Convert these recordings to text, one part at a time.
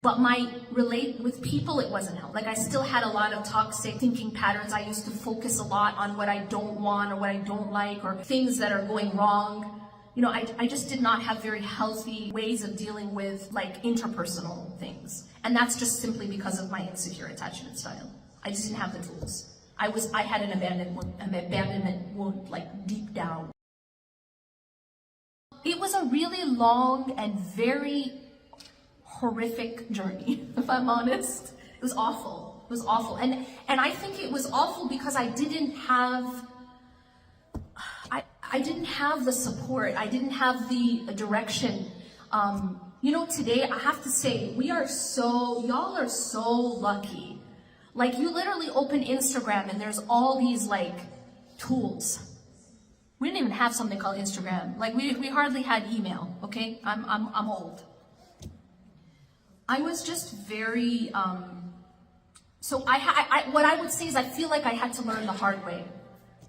But with people, it wasn't help. Like, I still had a lot of toxic thinking patterns. I used to focus a lot on what I don't want or what I don't like or things that are going wrong. You know, I just did not have very healthy ways of dealing with like interpersonal things. And that's just simply because of my insecure attachment style. I just didn't have the tools. I had an abandonment wound like deep down. It was a really long and very horrific journey, if I'm honest. It was awful. It was awful. And I think it was awful because I didn't have the support. I didn't have the direction. You know, today I have to say, y'all are so lucky. Like, you literally open Instagram and there's all these like tools. We didn't even have something called Instagram. Like, we hardly had email, okay? I'm old. I was just very, so what I would say is I feel like I had to learn the hard way,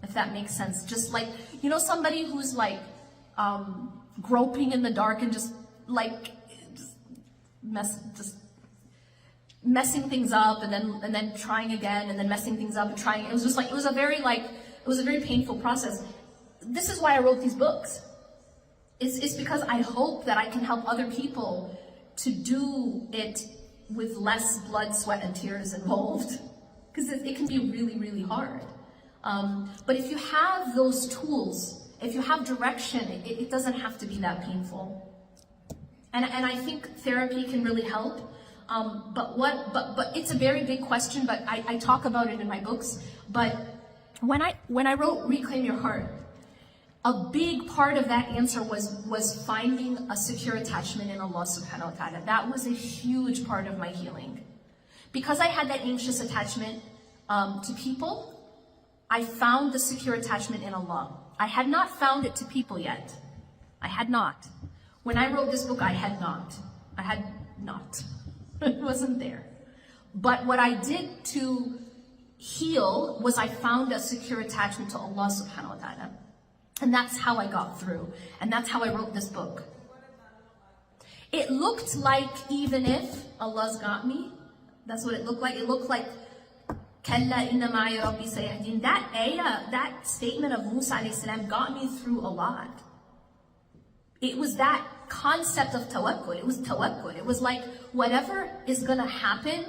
if that makes sense. Just like, you know, somebody who's like groping in the dark and just messing things up and then trying again and then messing things up and trying. It was just like, it was a very painful process. This is why I wrote these books. It's because I hope that I can help other people to do it with less blood, sweat, and tears involved, because it can be really, really hard. But if you have those tools, if you have direction, it doesn't have to be that painful. And I think therapy can really help. But it's a very big question, but I talk about it in my books. But when I wrote Reclaim Your Heart, a big part of that answer was finding a secure attachment in Allah subhanahu wa ta'ala. That was a huge part of my healing. Because I had that anxious attachment to people, I found the secure attachment in Allah. I had not found it to people yet. I had not. When I wrote this book, I had not. It wasn't there. But what I did to heal was I found a secure attachment to Allah subhanahu wa ta'ala. And that's how I got through. And that's how I wrote this book. It looked like, even if Allah's got me, that's what it looked like. It looked like, Kalla inna ma'i rabbi sayahdin. That ayah, that statement of Musa alayhi salam got me through a lot. It was that concept of tawakkul. It was tawakkul. It was like, whatever is gonna happen,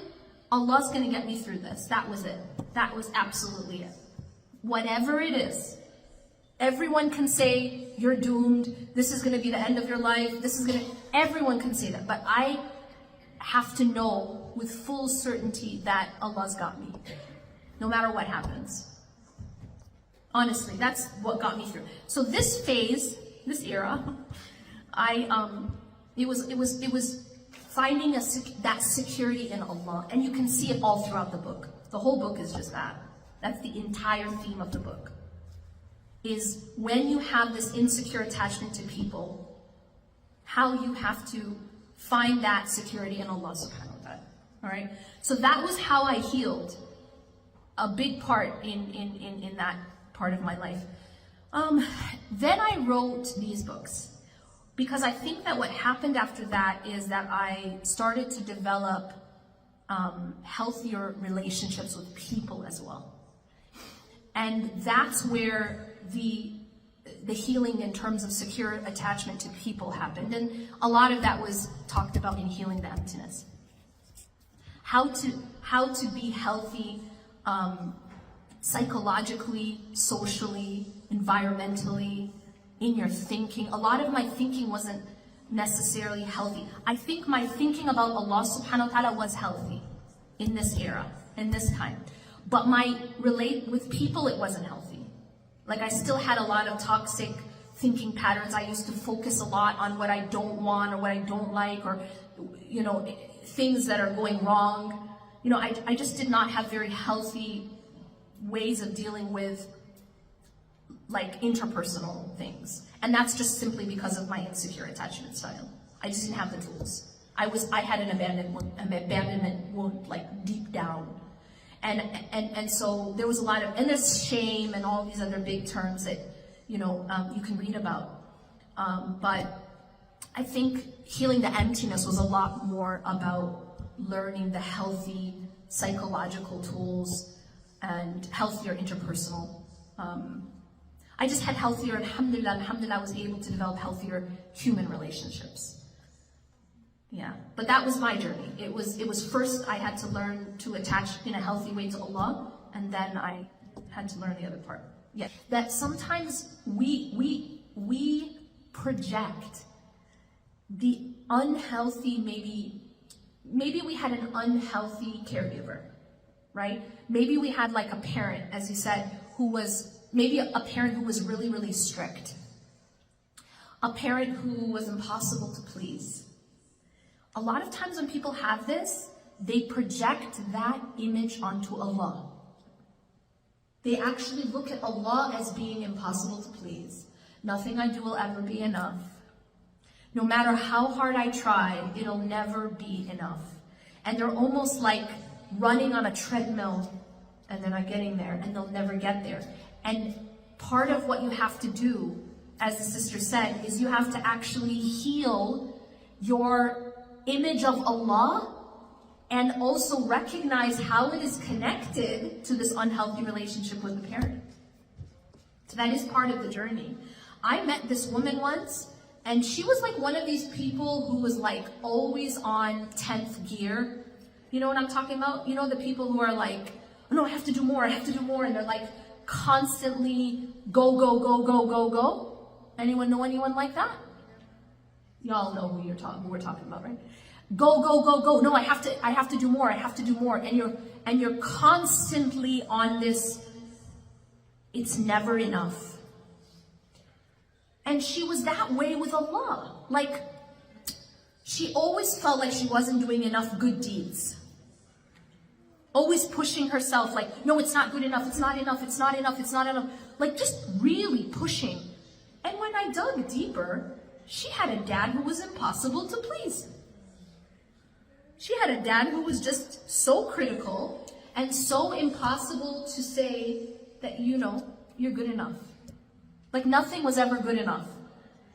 Allah's gonna get me through this. That was it. That was absolutely it. Whatever it is. Everyone can say, you're doomed, this is going to be the end of your life, everyone can say that, but I have to know with full certainty that Allah's got me, no matter what happens. Honestly, that's what got me through. So this phase, this era, it was finding that security in Allah, and you can see it all throughout the book. The whole book is just that. That's the entire theme of the book. Is when you have this insecure attachment to people, how you have to find that security in Allah subhanahu wa ta'ala. Alright? So that was how I healed. A big part in that part of my life. Then I wrote these books. Because I think that what happened after that is that I started to develop healthier relationships with people as well. And that's where the healing in terms of secure attachment to people happened. And a lot of that was talked about in Healing the Emptiness. How to be healthy psychologically, socially, environmentally, in your thinking. A lot of my thinking wasn't necessarily healthy. I think my thinking about Allah subhanahu wa ta'ala was healthy in this era, in this time. But with people, it wasn't healthy. Like, I still had a lot of toxic thinking patterns. I used to focus a lot on what I don't want or what I don't like, or, you know, things that are going wrong. You know, I just did not have very healthy ways of dealing with like interpersonal things. And that's just simply because of my insecure attachment style. I just didn't have the tools. I had an abandonment wound like deep down. And so there was a lot of, and there's shame and all these other big terms that, you know, you can read about. But I think Healing the Emptiness was a lot more about learning the healthy psychological tools and healthier interpersonal. I just had healthier, alhamdulillah, I was able to develop healthier human relationships. Yeah, but that was my journey. It was first I had to learn to attach in a healthy way to Allah, and then I had to learn the other part. Yeah, that sometimes we project the unhealthy, maybe we had an unhealthy caregiver, right? Maybe we had like a parent, as you said, who was, maybe a parent who was really, really strict. A parent who was impossible to please. A lot of times when people have this, they project that image onto Allah. They actually look at Allah as being impossible to please. Nothing I do will ever be enough. No matter how hard I try, it'll never be enough. And they're almost like running on a treadmill, and they're not getting there, and they'll never get there. And part of what you have to do, as the sister said, is you have to actually heal your image of Allah and also recognize how it is connected to this unhealthy relationship with the parent. So that is part of the journey. I met this woman once, and she was like one of these people who was like always on 10th gear. You know what I'm talking about? You know the people who are like, oh, no, I have to do more, and they're like constantly go, go, go, go, go, go. Anyone know anyone like that? Y'all know who we're talking about, right? Go, go, go, go. No, I have to do more, and you're constantly on this, it's never enough. And she was that way with Allah. Like, she always felt like she wasn't doing enough good deeds. Always pushing herself, like, no, it's not good enough, it's not enough, it's not enough, it's not enough. Like, just really pushing. And when I dug deeper, she had a dad who was impossible to please. She had a dad who was just so critical and so impossible to say that, you know, you're good enough. Like, nothing was ever good enough.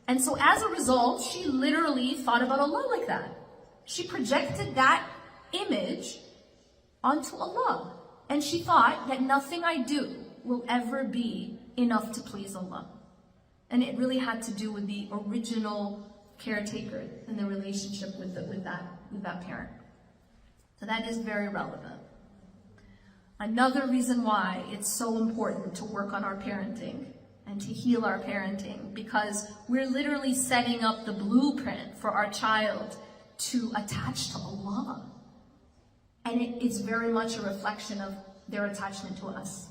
And so as a result, she literally thought about Allah like that. She projected that image onto Allah. And she thought that nothing I do will ever be enough to please Allah. And it really had to do with the original caretaker and the relationship with that parent. So that is very relevant. Another reason why it's so important to work on our parenting and to heal our parenting, because we're literally setting up the blueprint for our child to attach to Allah. And it's very much a reflection of their attachment to us.